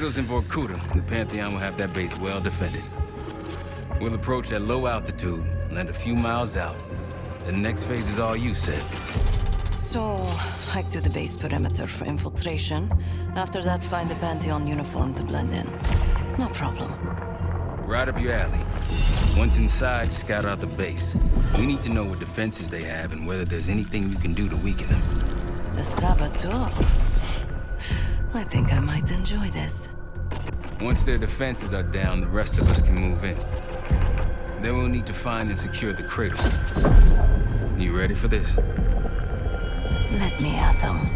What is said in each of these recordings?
Cradle's in Vorkuta. The Pantheon will have that base well defended. We'll approach at low altitude, land a few miles out. The next phase is all you, said. So, hike to the base perimeter for infiltration. After that, find the Pantheon uniform to blend in. No problem. Right up your alley. Once inside, scout out the base. We need to know what defenses they have and whether there's anything you can do to weaken them. The saboteur. I think I might enjoy this. Once their defenses are down, the rest of us can move in. Then we'll need to find and secure the cradle. You ready for this? Let me at them.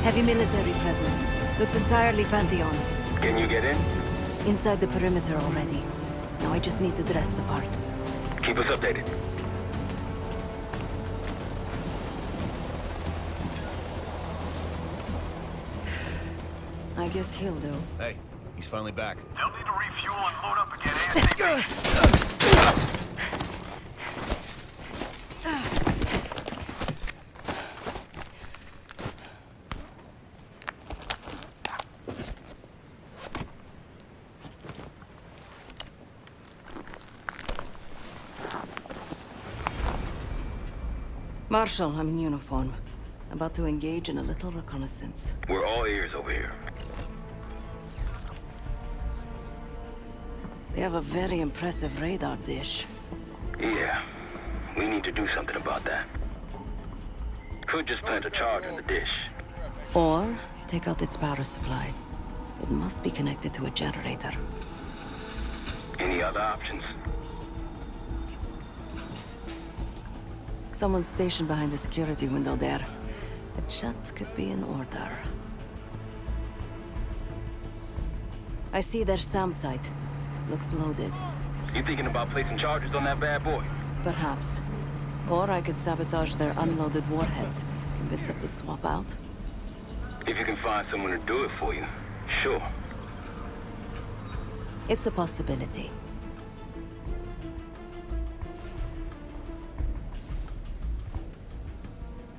Heavy military presence. Looks entirely Pantheon. Can you get in? Inside the perimeter already. Now I just need to dress the part. Keep us updated. I guess he'll do. Hey, he's finally back. They'll need to refuel and load up again ASAP. Marshal, I'm in uniform. About to engage in a little reconnaissance. We're all ears over here. They have a very impressive radar dish. Yeah, we need to do something about that. Could just plant a charge in the dish. Or take out its power supply. It must be connected to a generator. Any other options? Someone's stationed behind the security window there. A chat could be in order. I see their SAM site. Looks loaded. You thinking about placing charges on that bad boy? Perhaps. Or I could sabotage their unloaded warheads. Convince them to swap out. If you can find someone to do it for you, sure. It's a possibility.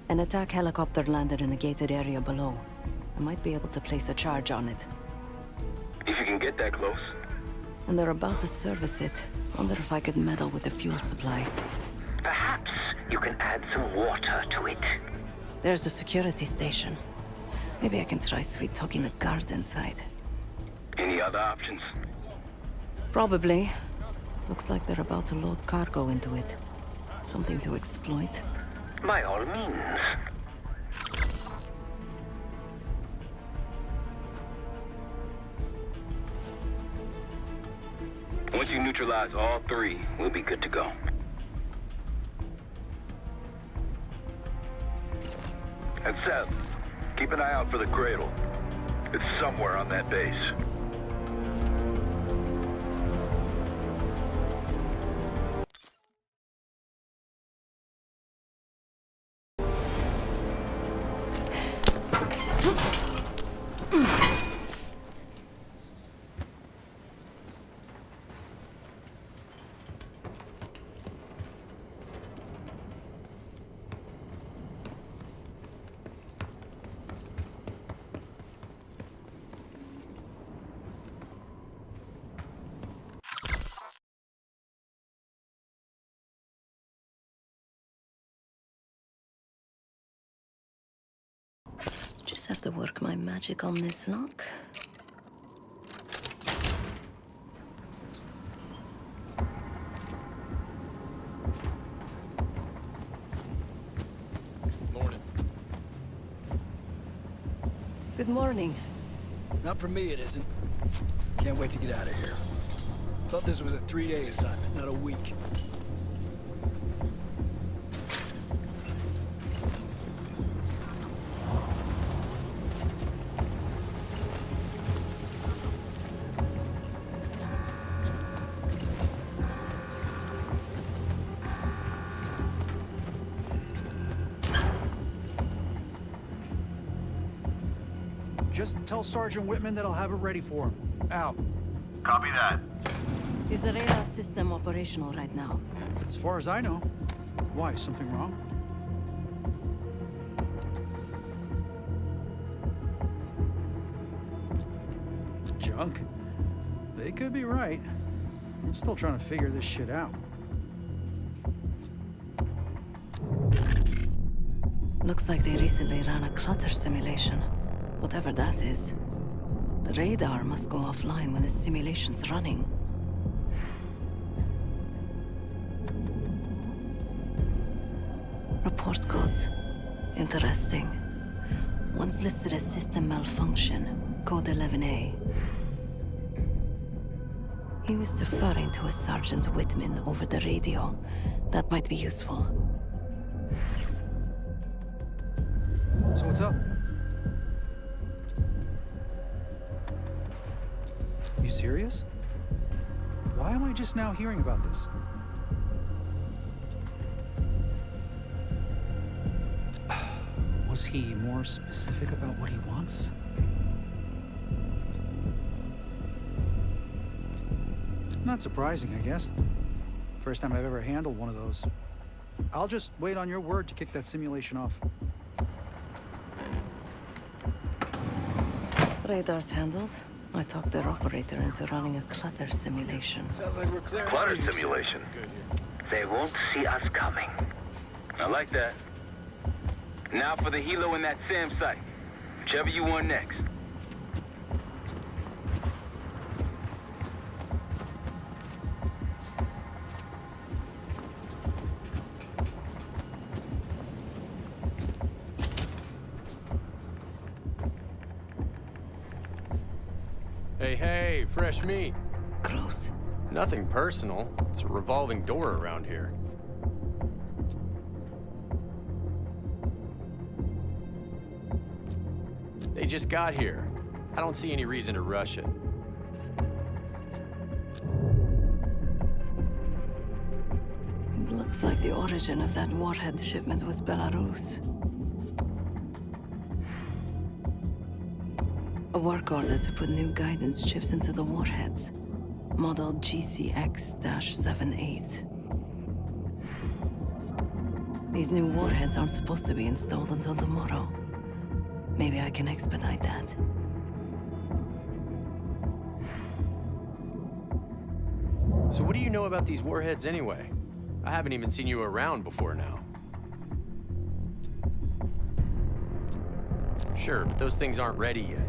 An attack helicopter landed in a gated area below. I might be able to place a charge on it. If you can get that close. And they're about to service it. Wonder if I could meddle with the fuel supply. Perhaps you can add some water to it. There's a security station. Maybe I can try sweet-talking the guard inside. Any other options? Probably. Looks like they're about to load cargo into it. Something to exploit. By all means. Once you neutralize all three, we'll be good to go. And Seth, keep an eye out for the cradle. It's somewhere on that base. Just have to work my magic on this lock. Morning. Good morning. Not for me, it isn't. Can't wait to get out of here. Thought this was a 3-day assignment, not a week. Just tell Sergeant Whitman that I'll have it ready for him. Out. Copy that. Is the radar system operational right now? As far as I know. Why, something wrong? Junk? They could be right. I'm still trying to figure this shit out. Looks like they recently ran a clutter simulation. Whatever that is. The radar must go offline when the simulation's running. Report codes. Interesting. One's listed as system malfunction, code 11A. He was deferring to a Sergeant Whitman over the radio. That might be useful. So what's up? You serious? Why am I just now hearing about this? Was he more specific about what he wants? Not surprising, I guess. First time I've ever handled one of those. I'll just wait on your word to kick that simulation off. Radar's handled. I talked their operator into running a clutter simulation. Sounds like we're clear. Clutter simulation. They won't see us coming. I like that. Now for the helo in that SAM site. Whichever you want next. Hey, fresh meat. Gross. Nothing personal. It's a revolving door around here. They just got here. I don't see any reason to rush it. It looks like the origin of that warhead shipment was Belarus. A work order to put new guidance chips into the warheads. Model GCX-78. These new warheads aren't supposed to be installed until tomorrow. Maybe I can expedite that. So what do you know about these warheads anyway? I haven't even seen you around before now. Sure, but those things aren't ready yet.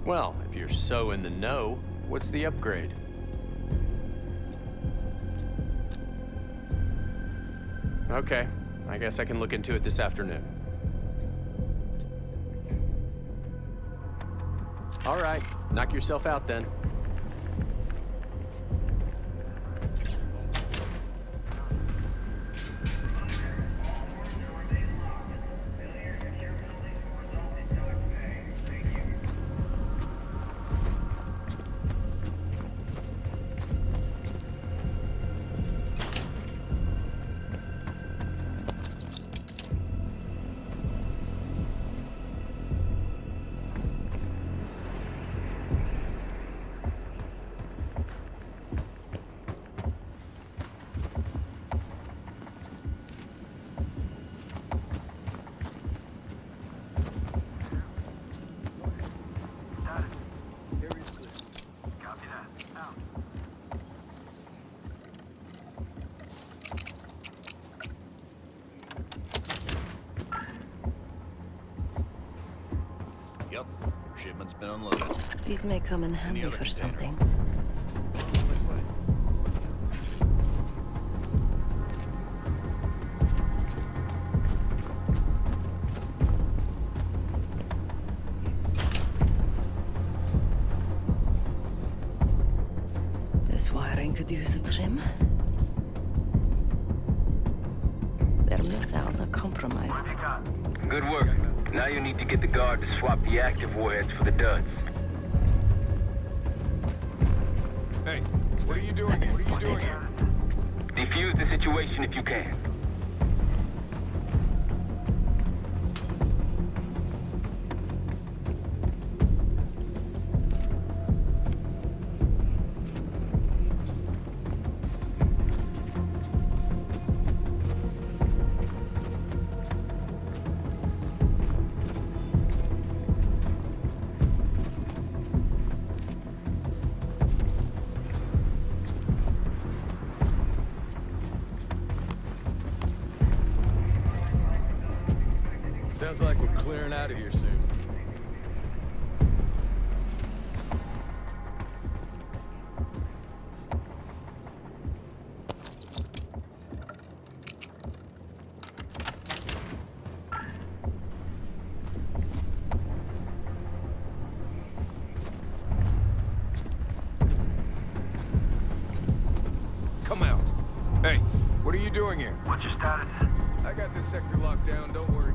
Well, if you're so in the know, what's the upgrade? Okay, I guess I can look into it this afternoon. All right, knock yourself out then. Yep. Shipment's been unloaded. These may come in handy other for container? something. This wiring could use a trim. Their missiles are compromised. Good work. Now you need to get the guard to swap the active warheads for the duds. Hey, what are you doing? I've been What are you doing spotted. here? Defuse the situation if you can. Sounds like we're clearing out of here soon. Come out. Hey, what are you doing here? What's your status? I got this sector locked down, don't worry.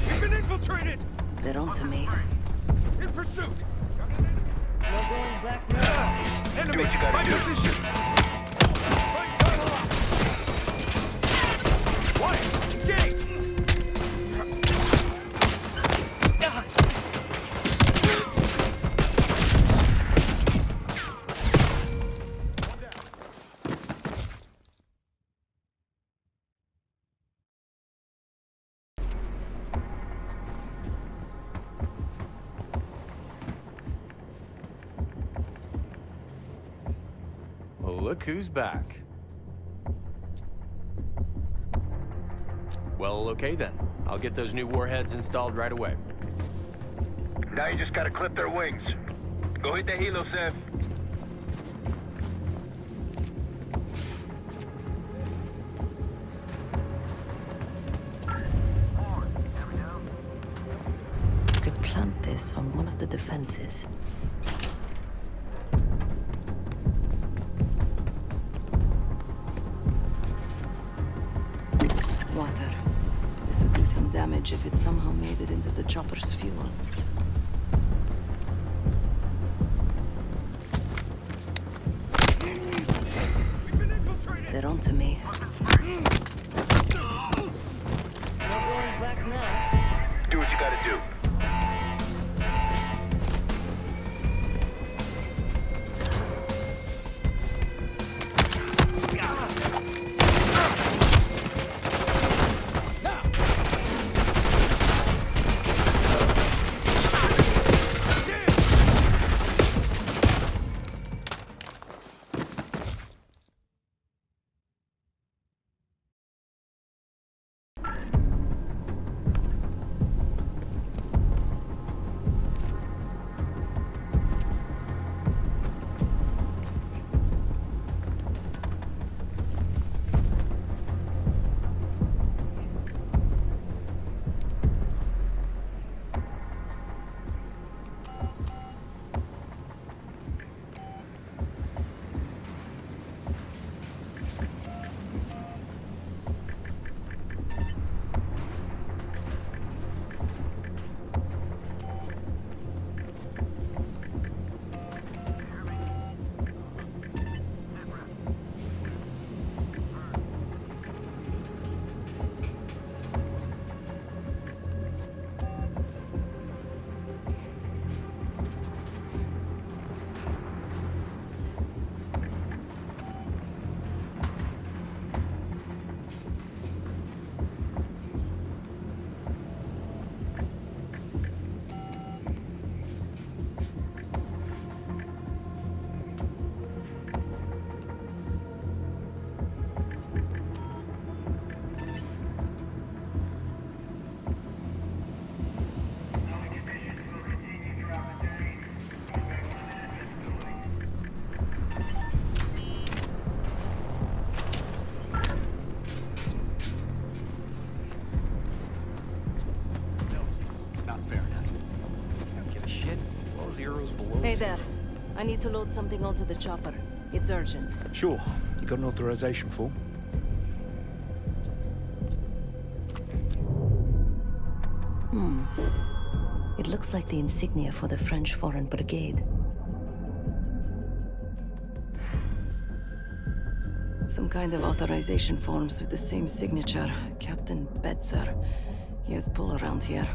We've been infiltrated! They're onto me. In pursuit! No going back now. Enemy! what you gotta My do. position! Fight tunnel up! Quiet! Engage! Well, look who's back. Well, okay then. I'll get those new warheads installed right away. Now you just gotta clip their wings. Go hit the helo, Seth. Could plant this on one of the defenses. Water. This would do some damage if it somehow made it into the chopper's fuel. We've been infiltrated! They're onto me. No going back now. Do what you gotta do. Hey there. I need to load something onto the chopper. It's urgent. Sure. You got an authorization form? It looks like the insignia for the French Foreign Brigade. Some kind of authorization forms with the same signature. Captain Betzer. He has pull around here.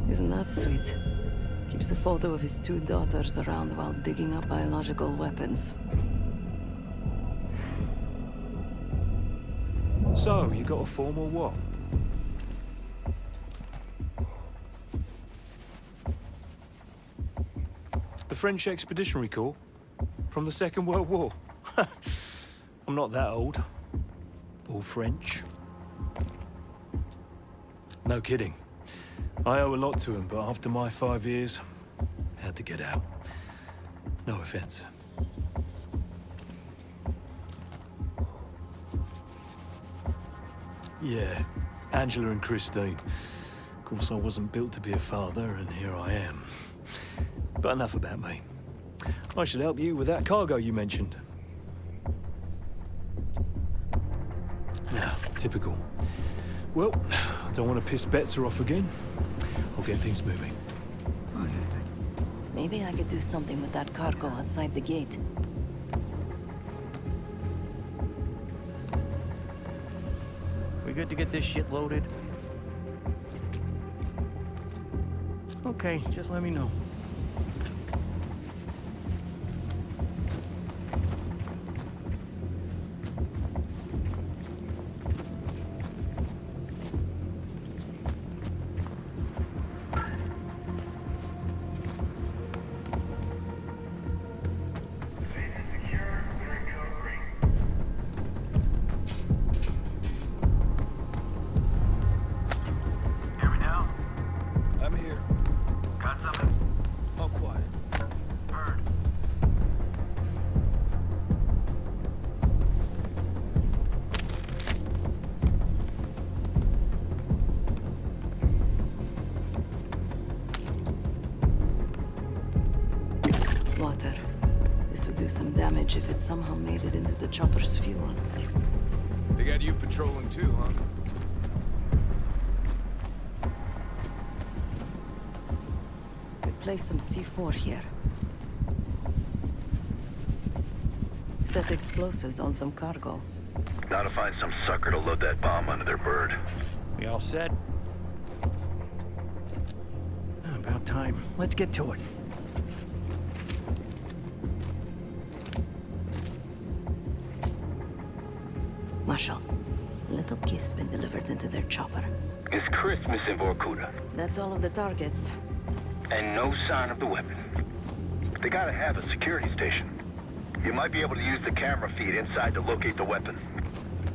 Isn't that sweet? Keeps a photo of his 2 daughters around while digging up biological weapons. So, you got a form or what? The French Expeditionary Corps? From the Second World War? I'm not that old. or French. No kidding. I owe a lot to him, but after my 5 years, I had to get out. No offense. Yeah, Angela and Christine. Of course, I wasn't built to be a father, and here I am. But enough about me. I should help you with that cargo you mentioned. Yeah, typical. Well, I don't want to piss Betzer off again. I'll get things moving. Maybe I could do something with that cargo outside the gate. We good to get this shit loaded? Okay, just let me know. I'm here. Got something? All quiet. Heard. Water. This would do some damage if it somehow made it into the chopper's fuel. They got you patrolling too, huh? Could place some C4 here. Set explosives on some cargo. Now to find some sucker to load that bomb under their bird. We all set? About time. Let's get to it. Marshal, a little gift's been delivered into their chopper. It's Christmas in Vorkuta, That's all of the targets. and no sign of the weapon. They gotta have a security station. You might be able to use the camera feed inside to locate the weapon.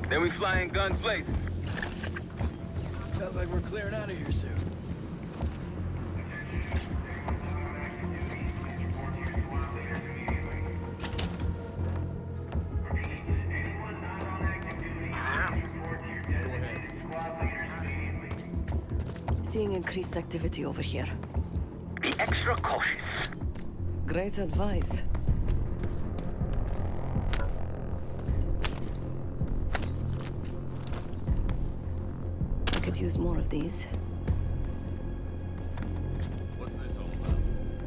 Then we fly in guns blazing. Sounds like we're clearing out of here soon. Seeing increased activity over here. Be extra cautious. Great advice. I could use more of these. What's this all about?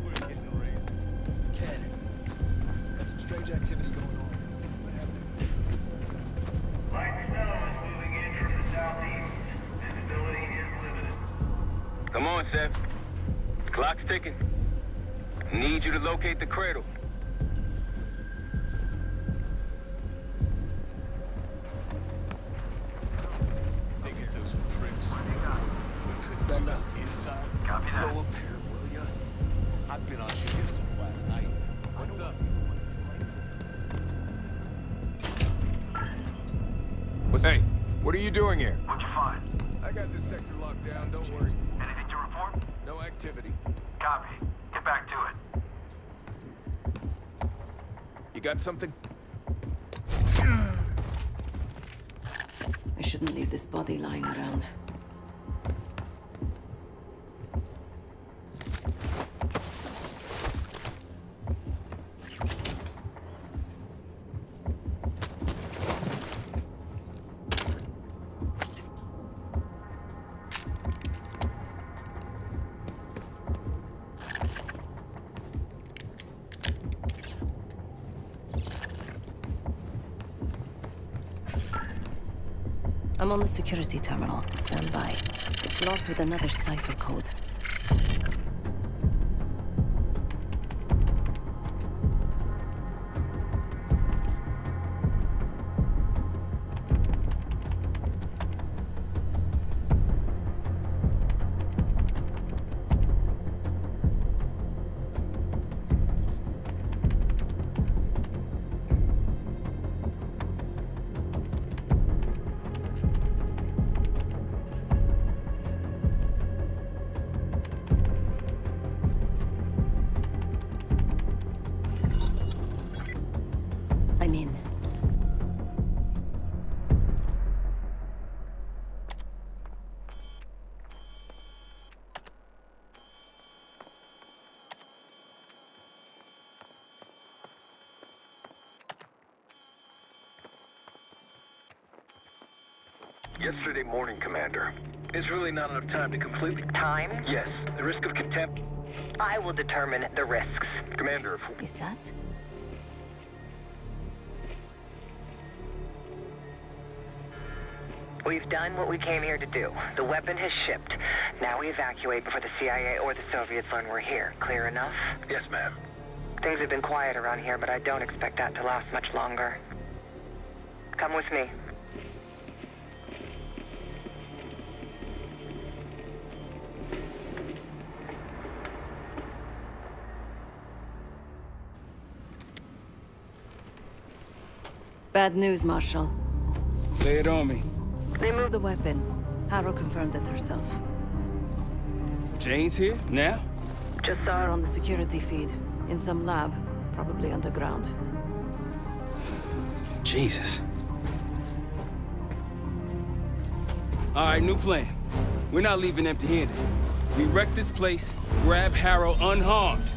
We're getting raises. Cannon. Got some strange activity going on. What happened? Light snow is moving in from the southeast. Visibility is limited. Come on, Seth. Clock's ticking. Need you to locate the cradle. Think it's those pricks. Back up. Inside. Copy that. Go up here, will ya? I've been on shift since last night. What's up? Hey, what are you doing here? What'd you find? I got this sector locked down, don't worry. Anything to report? No activity. Copy. Get back to it. You got something? I shouldn't leave this body lying around. I'm on the security terminal. Stand by. It's locked with another cipher code. Yesterday morning, Commander. It's really not enough time to completely... Time? Yes, the risk of contempt... I will determine the risks. Commander, if... Is that? We've done what we came here to do. The weapon has shipped. Now we evacuate before the CIA or the Soviets learn we're here. Clear enough? Yes, ma'am. Things have been quiet around here, but I don't expect that to last much longer. Come with me. Bad news, Marshal. Lay it on me. They moved the weapon. Harrow confirmed it herself. Jane's here? Now? Just saw her on the security feed. In some lab. Probably underground. Jesus. All right, new plan. We're not leaving empty-handed. We wreck this place, grab Harrow unharmed.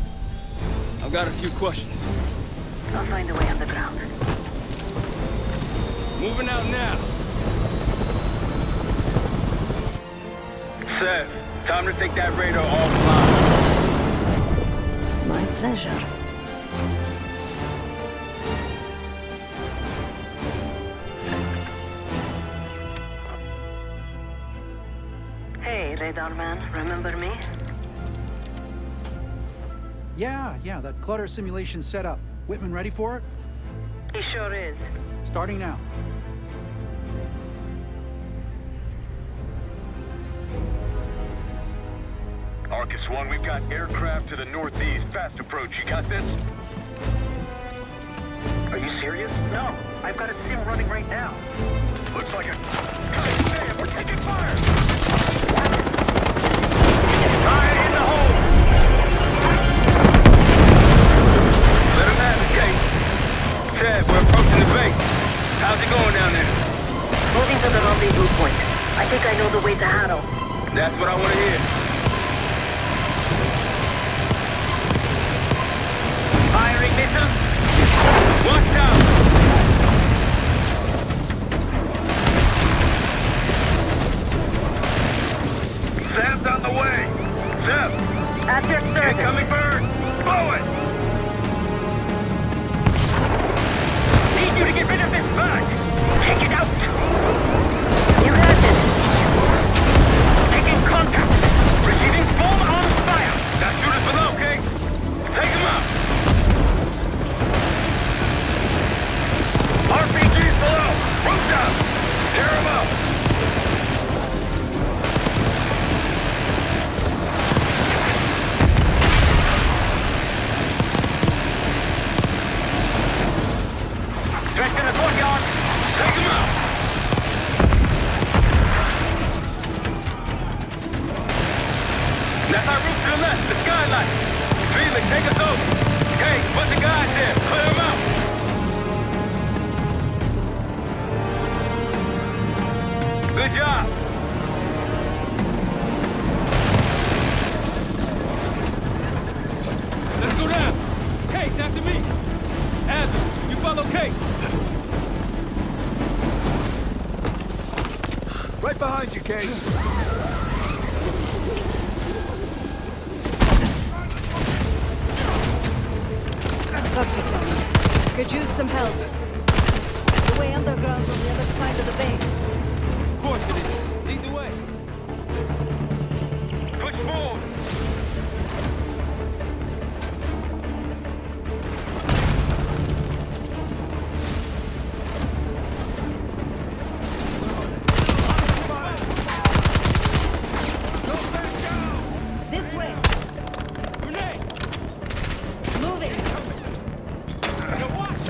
I've got a few questions. I'll find a way underground. Moving out now. Seth, time to take that radar offline. My pleasure. Hey, radar man, remember me? Yeah, that clutter simulation set up. Whitman ready for it? He sure is. Starting now. Arcus 1, we've got aircraft to the northeast. Fast approach. You got this? Are you serious? No, I've got a sim running right now. Looks like a... God damn, we're taking fire! Fire in the hole! Let him have it, Kate. Ted, we're approaching the base. How's it going down there? Moving to the rendezvous point. I think I know the way to Harrow. That's what I want to hear. Firing missile. Watch out! Zeb's on the way. Zeb! At your service. Incoming bird! Blow it! Need you to get rid of this bug! Take it out! You heard this. Taking contact! Receiving full-on fire! Now shoot us below, King! Take him out! RPG's below! Roof down! Tear him up! Dressed in the courtyard! Take him out! That's our roof to the left, the skylight! Felix, take us over! Hey, put the guys there! Clear them out! Good job! Let's go down. Case, after me. Adler, you follow Case. Right behind you, Case. Perfect, Tommy. Could use some help. The way underground's on the other side of the base. Of course it is. Lead the way. Push forward! This way. Grenade! Moving. Now watch!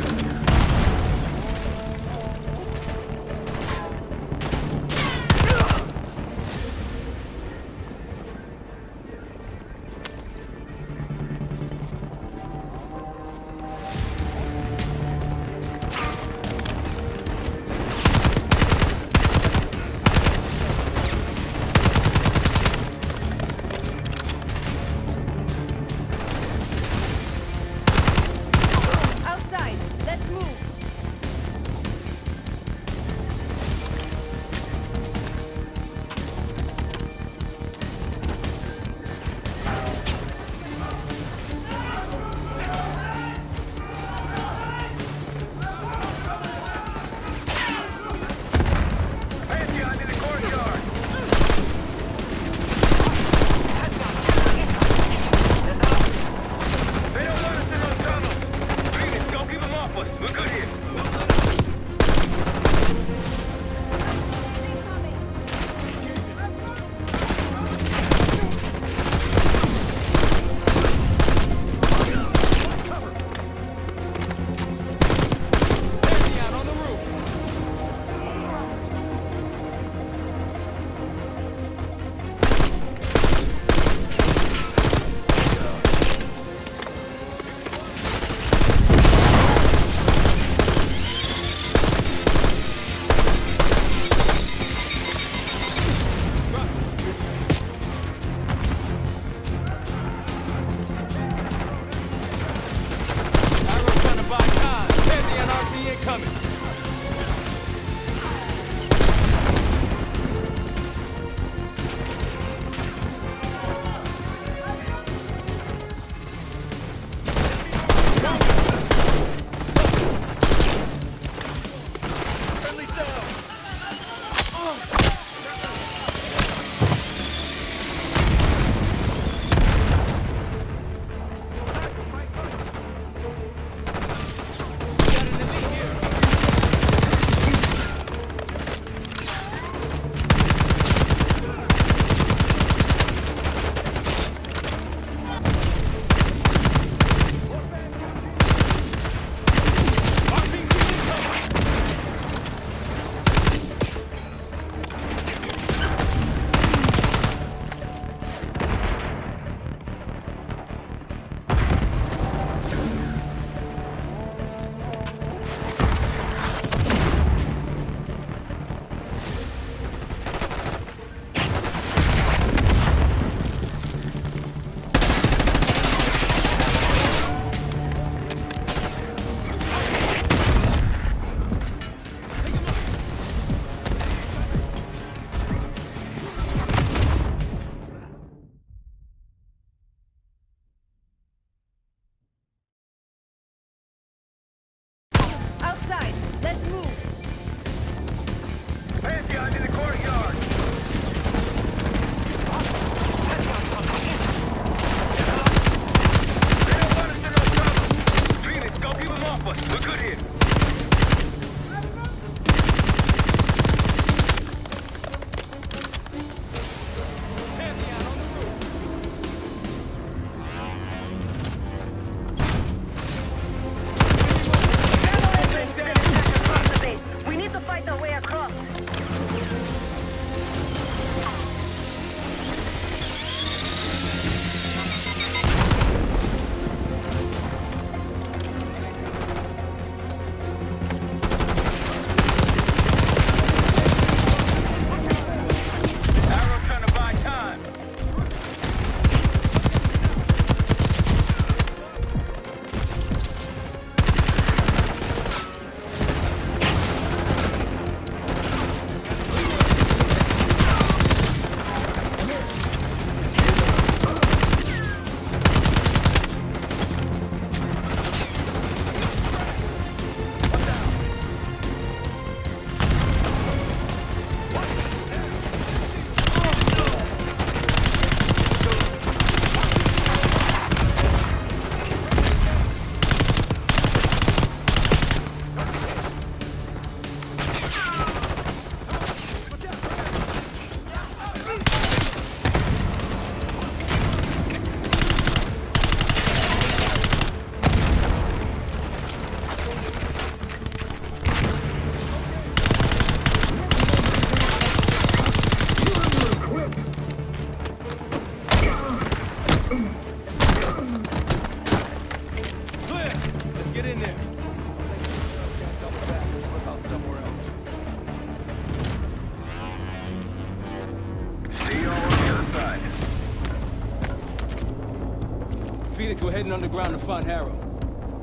Felix, we're heading underground to find Harrow.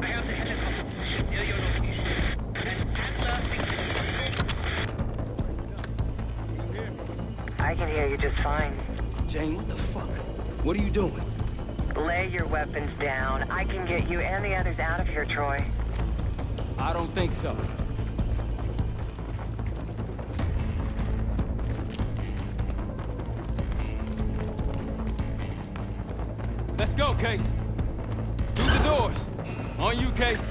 I have the helicopter position near your location. I can hear you just fine. Jane, what the fuck? What are you doing? Lay your weapons down. I can get you and the others out of here, Troy. I don't think so. Let's go, Case. Through the doors. On you, Case.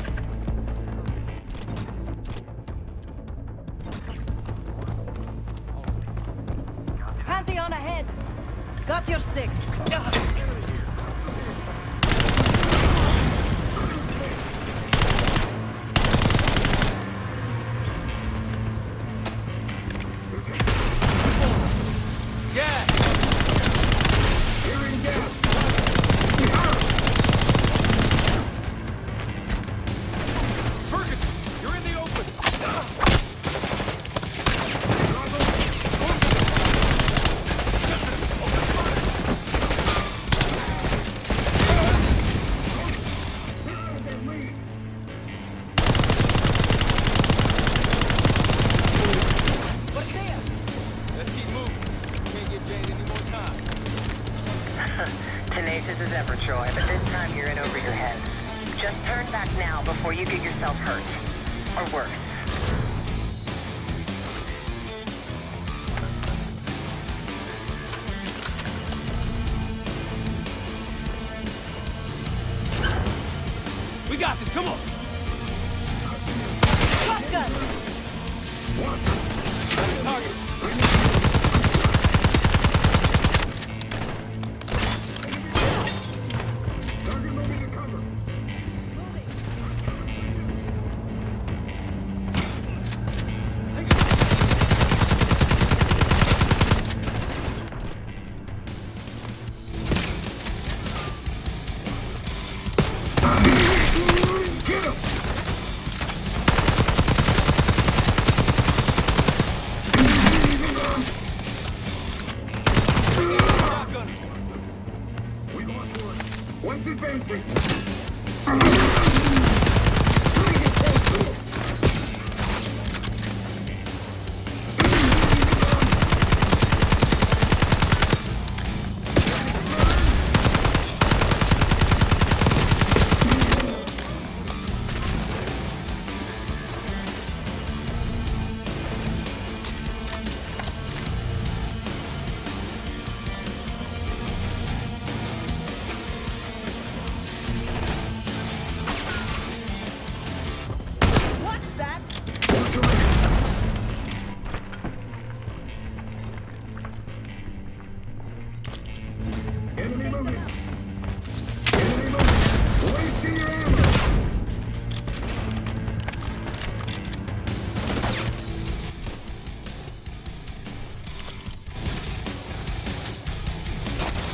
Pantheon ahead. Got your 6. Tenacious as ever, Troy, but this time you're in over your head. Just turn back now before you get yourself hurt. Or worse. We got this, come on! Shotgun! That's the target.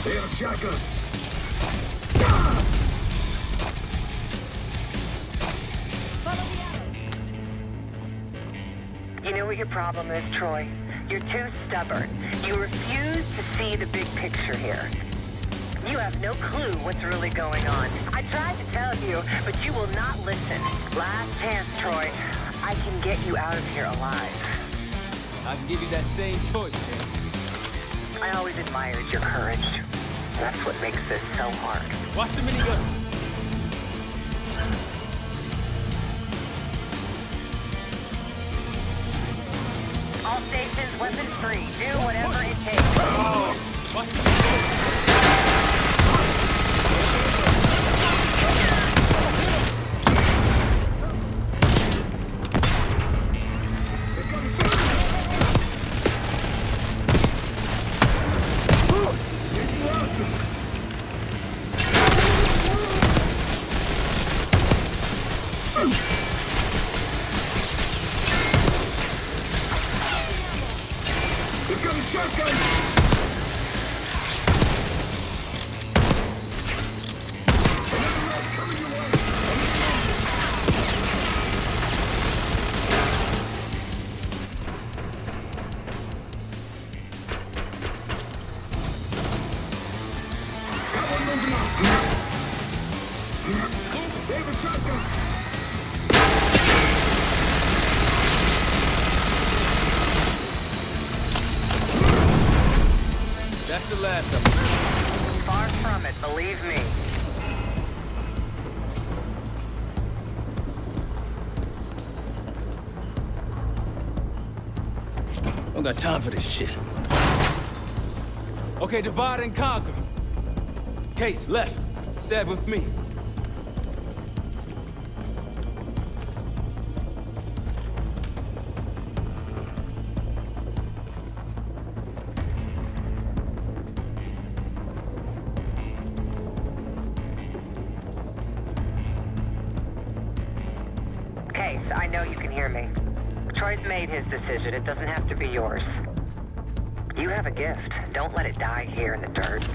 They have a shotgun. You know what your problem is, Troy? You're too stubborn. You refuse to see the big picture here. You have no clue what's really going on. I tried to tell you, but you will not listen. Last chance, Troy. I can get you out of here alive. I can give you that same choice, Jane. I always admired your courage. That's what makes this so hard. Watch the minigun. All stations, weapons free. Do whatever it takes. Watch the That's the last of them. Far from it, believe me. Don't got time for this shit. Okay, divide and conquer. Case, left. Stab with me. Case, I know you can hear me. Troy's made his decision. It doesn't have to be yours. You have a gift. Don't let it die here in the dirt.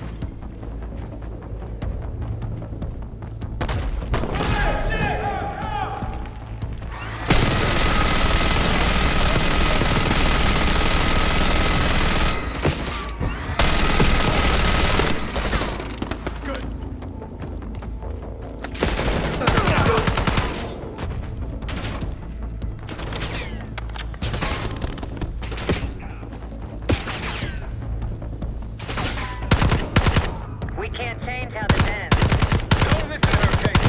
We can't change how this ends. Don't listen to her, Case.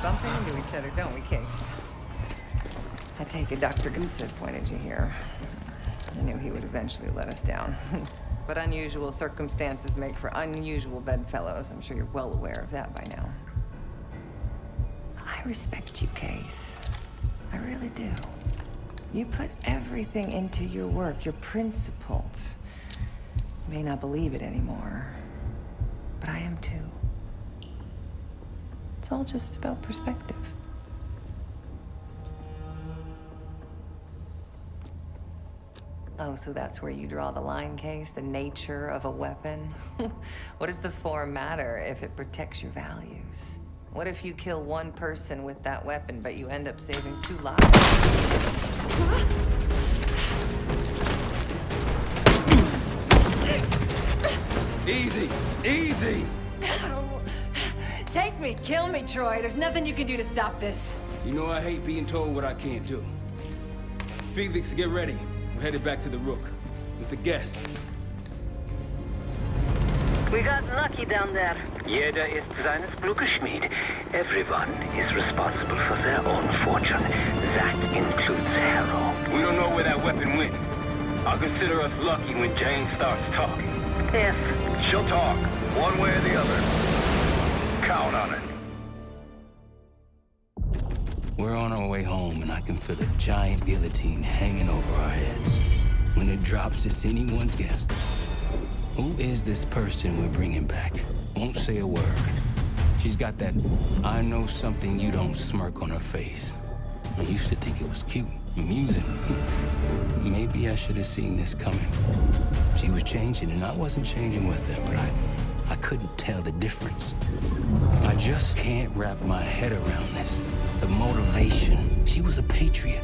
Bumping into each other, don't we, Case? I take it Dr. Goosehead pointed you here. I knew he would eventually let us down. But unusual circumstances make for unusual bedfellows. I'm sure you're well aware of that by now. I respect you, Case. I really do. You put everything into your work. You're principled. You may not believe it anymore, but I am too. It's all just about perspective. Oh, so that's where you draw the line, Case? The nature of a weapon? What does the form matter if it protects your values? What if you kill one person with that weapon, but you end up saving 2 lives? Easy, easy! Take me, kill me, Troy. There's nothing you can do to stop this. You know I hate being told what I can't do. Felix, get ready. We're headed back to the Rook with the guest. We got lucky down there. Jeder ist seines Glückes Schmied. Everyone is responsible for their own fortune. That includes Harrow. We don't know where that weapon went. I'll consider us lucky when Jane starts talking. Yes. She'll talk, one way or the other. Count on it. We're on our way home, and I can feel a giant guillotine hanging over our heads. When it drops, it's anyone's guess. Who is this person we're bringing back? Won't say a word. She's got that I know something you don't smirk on her face. I used to think it was cute, amusing. Maybe I should have seen this coming. She was changing and I wasn't changing with her, but I couldn't tell the difference. I just can't wrap my head around this. The motivation. She was a patriot.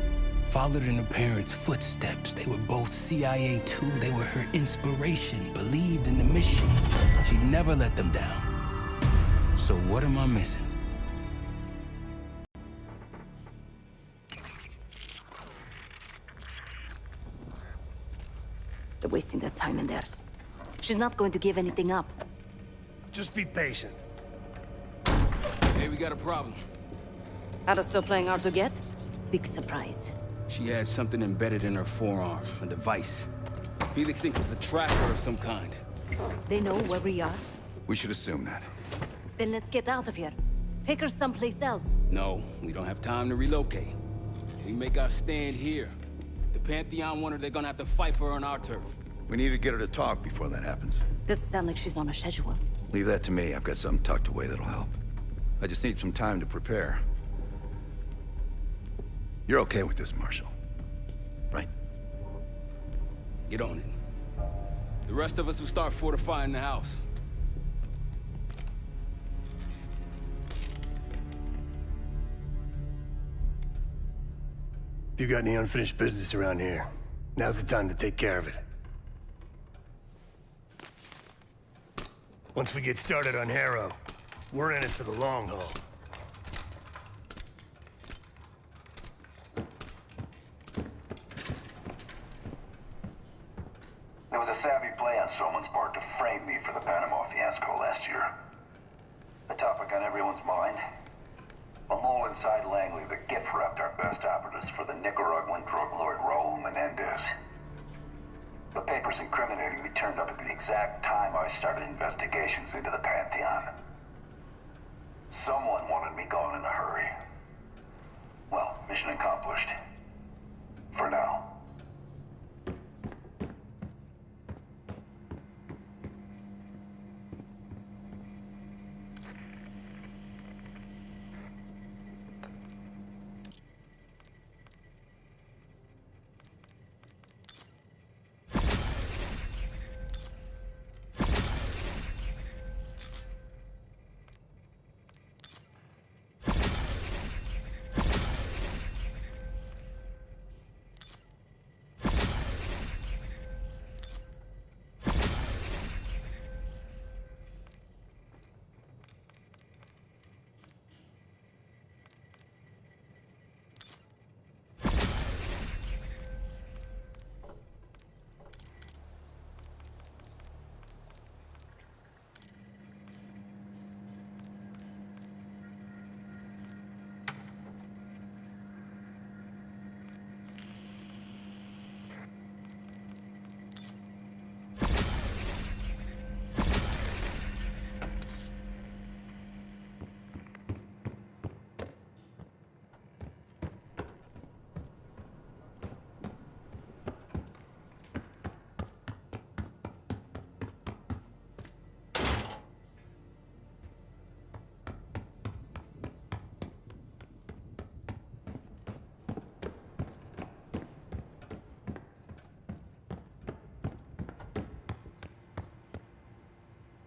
Followed in her parents' footsteps. They were both CIA too. They were her inspiration. Believed in the mission. She'd never let them down. So what am I missing? They're wasting their time in there. She's not going to give anything up. Just be patient. Hey, we got a problem. Harrow's still playing hard to get? Big surprise. She had something embedded in her forearm, a device. Felix thinks it's a tracker of some kind. They know where we are? We should assume that. Then let's get out of here. Take her someplace else. No, we don't have time to relocate. We make our stand here. The Pantheon want her, they're gonna have to fight for her on our turf. We need to get her to talk before that happens. Doesn't sound like she's on a schedule. Leave that to me. I've got something tucked away that'll help. I just need some time to prepare. You're okay with this, Marshal, right? Get on it. The rest of us will start fortifying the house. If you got any unfinished business around here, now's the time to take care of it. Once we get started on Harrow, we're in it for the long haul. There was a savvy play on someone's part to frame me for the Panama fiasco last year. The topic on everyone's mind? A mole inside Langley that gift-wrapped our best operatives for the Nicaraguan drug lord Raul Menendez. The papers incriminating me turned up at the exact time I started investigations into the Pantheon. Someone wanted me gone in a hurry. Well, mission accomplished. For now.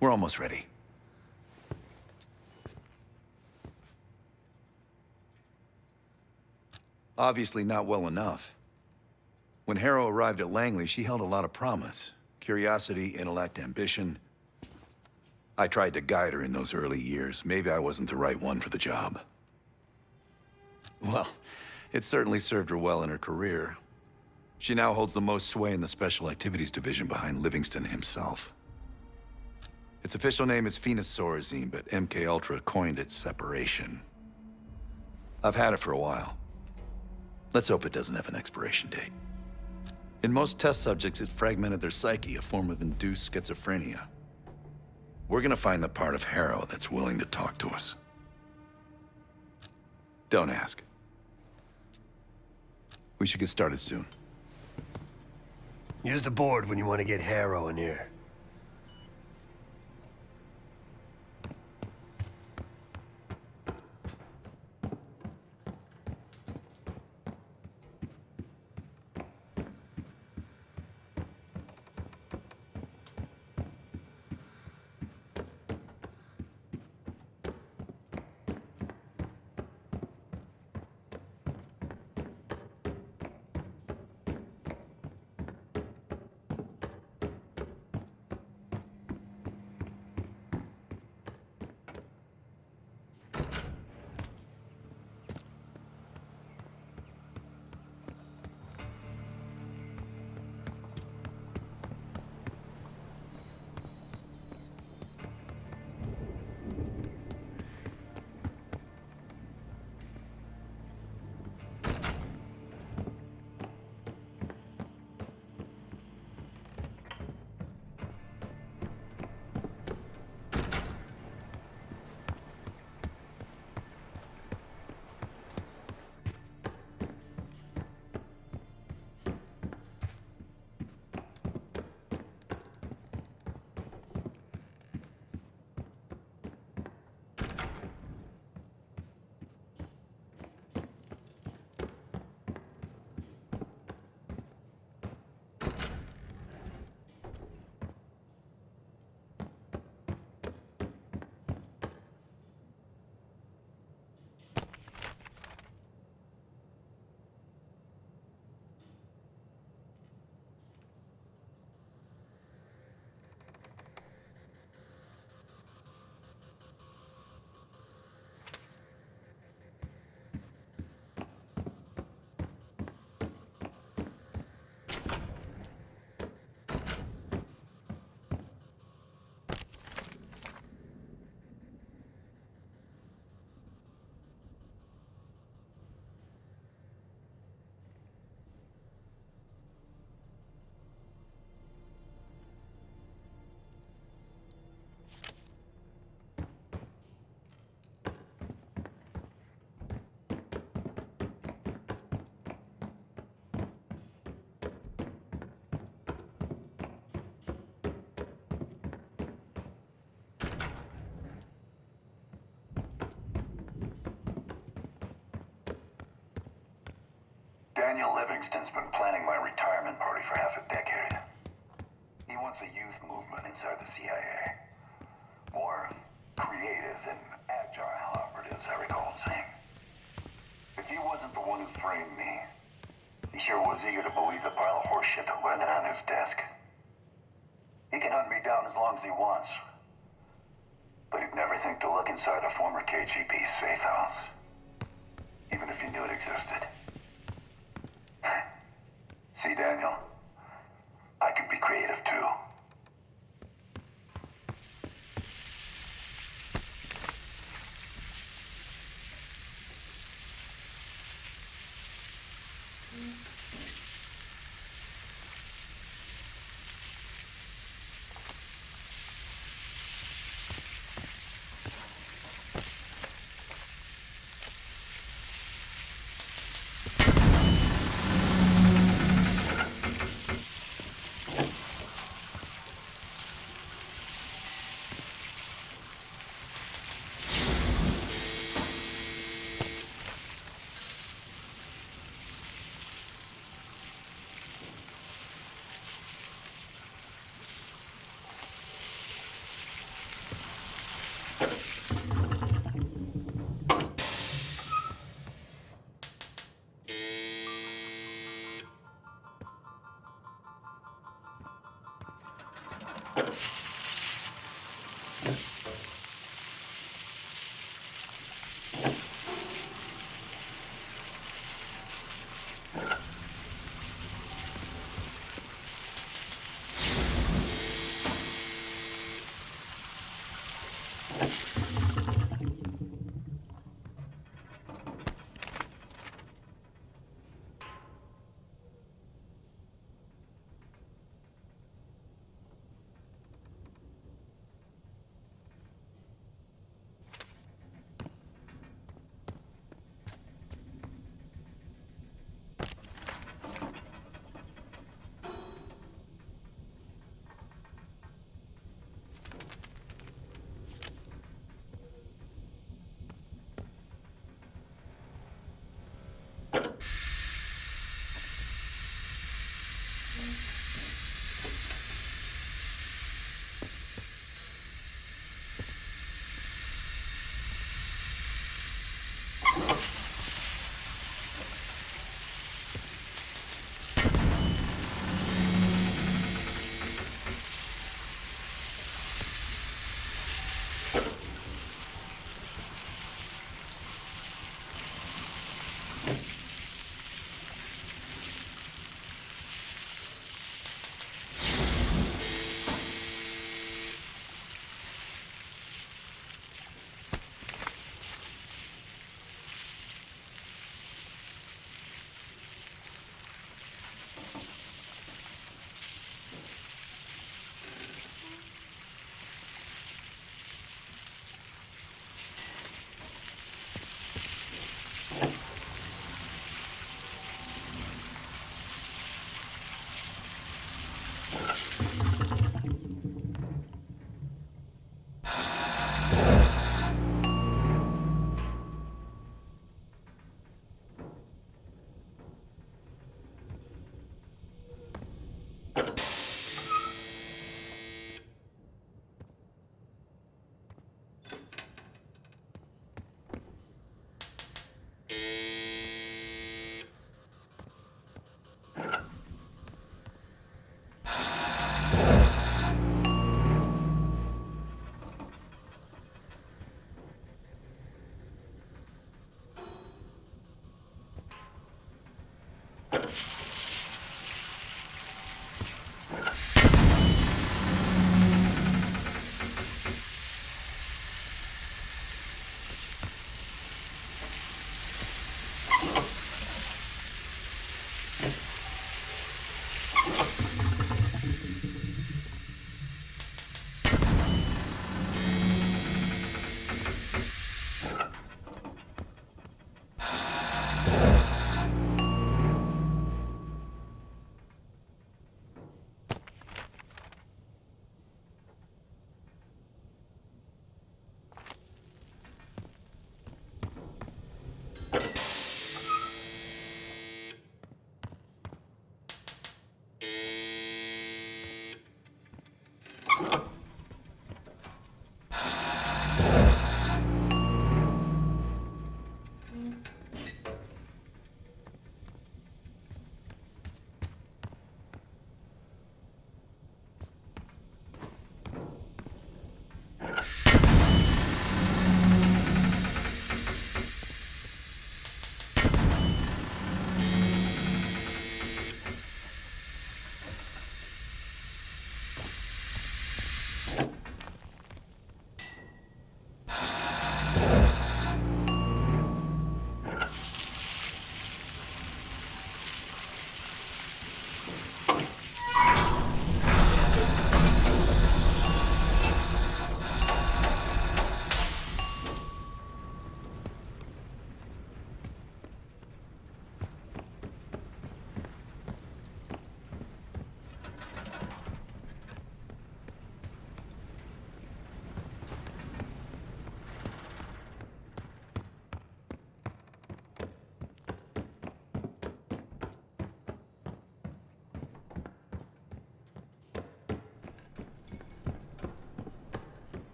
We're almost ready. Obviously not well enough. When Harrow arrived at Langley, she held a lot of promise. Curiosity, intellect, ambition. I tried to guide her in those early years. Maybe I wasn't the right one for the job. Well, it certainly served her well in her career. She now holds the most sway in the Special Activities Division behind Livingston himself. Its official name is Phoenosorazine, but MK Ultra coined it Separation. I've had it for a while. Let's hope it doesn't have an expiration date. In most test subjects, it fragmented their psyche, a form of induced schizophrenia. We're gonna find the part of Harrow that's willing to talk to us. Don't ask. We should get started soon. Use the board when you want to get Harrow in here. Daniel Livingston's been planning my retirement party for half a decade. He wants a youth movement inside the CIA. More creative and agile operatives, I recall him saying. If he wasn't the one who framed me, he sure was eager to believe the pile of horseshit that landed on his desk. He can hunt me down as long as he wants. But he'd never think to look inside a former KGB safe house. Even if he knew it existed. See, Daniel? I can be creative too.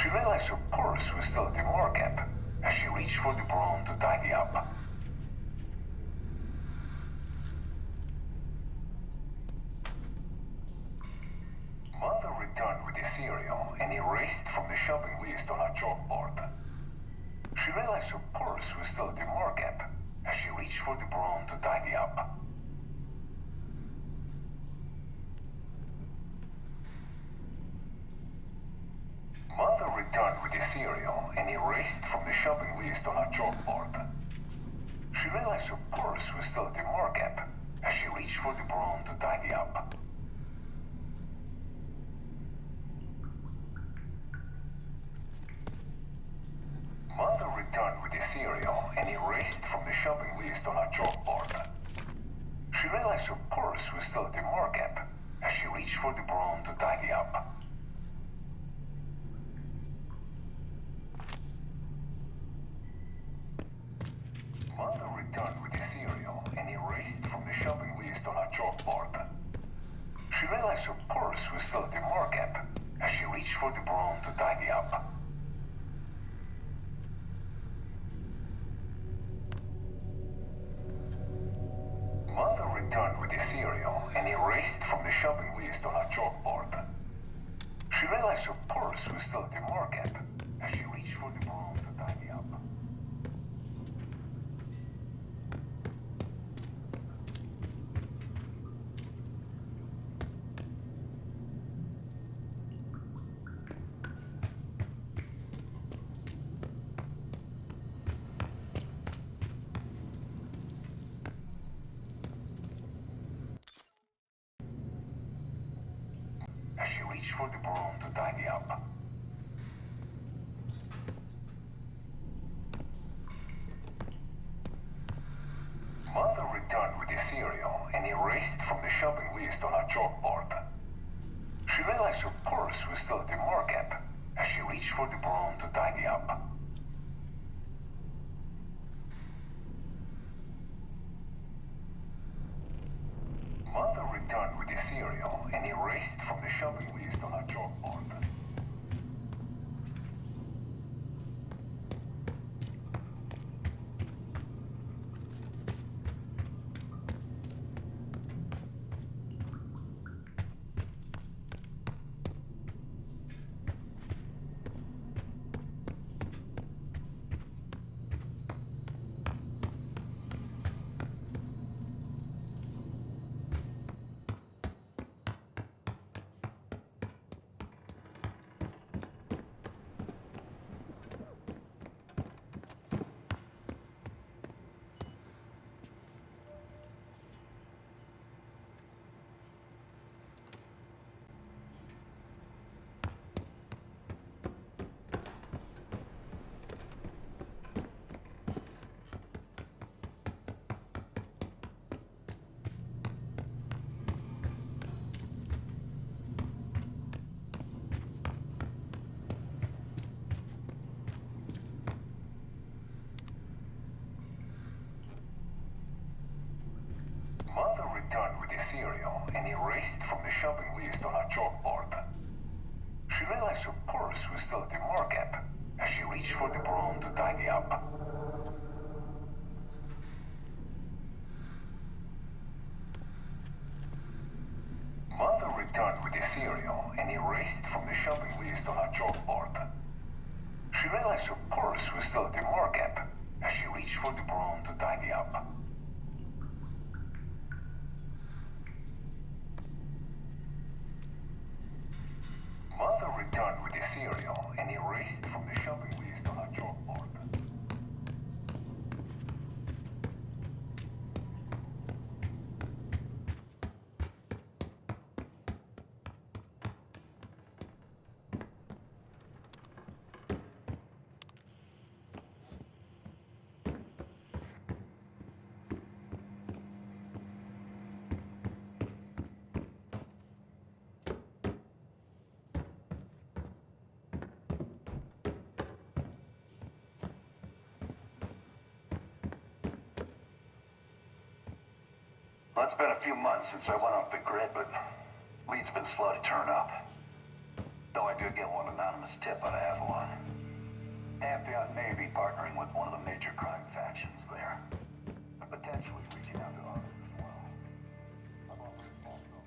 She realized her purse was still at the morgue as she reached for the broom to tidy up. Mother returned with the cereal and erased from the shopping list on her chalkboard. She realized her purse was still at the morgue as she reached for the broom to tidy up. Mother returned with the cereal and erased from the shopping list on her chalkboard. She realized her purse was still at the morgue as she reached for the broom to tidy up. Mother returned with the cereal and erased from the shopping list on her chalkboard. She realized her purse was still at the morgue as she reached for the broom to tidy up. Mother returned with the cereal and erased from the shopping list on her chalkboard. She realized her purse was still at the morgue as she reached for the broom to tidy up. Mother returned with the cereal and erased from the shopping list on her chalkboard. She realized her purse was still at the morgue as she reached for the broom to tidy up. As she reached for the broom to tidy up. Mother returned with the cereal and erased from the shopping list on her chalkboard. She realized her purse was still at the morgue as she reached for the broom to tidy up. Mother returned with the cereal and erased from the shopping list on her chalkboard. Mother returned with the cereal and erased from the shopping list on her chalkboard. She realized her purse was still at the morgue as she reached for the broom to tidy up. Mother returned with the cereal and erased from the shopping list on her chalkboard. She realized her purse was still at the morgue as she reached for the broom to tidy up. Mother returned with the cereal and erased from the shopping list on her chalkboard. Well, it's been a few months since I went off the grid, but leads have been slow to turn up. Though I did get one anonymous tip out of Avalon. Pantheon may be partnering with one of the major crime factions there. And potentially reaching out to others as well. I'm also responsible.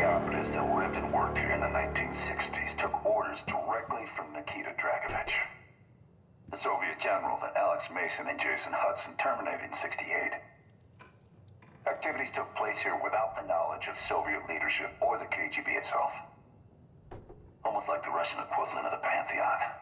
Operatives that lived and worked here in the 1960s took orders directly from Nikita Dragovich, the Soviet general that Alex Mason and Jason Hudson terminated in '68. Activities took place here without the knowledge of Soviet leadership or the KGB itself. Almost like the Russian equivalent of the Pantheon.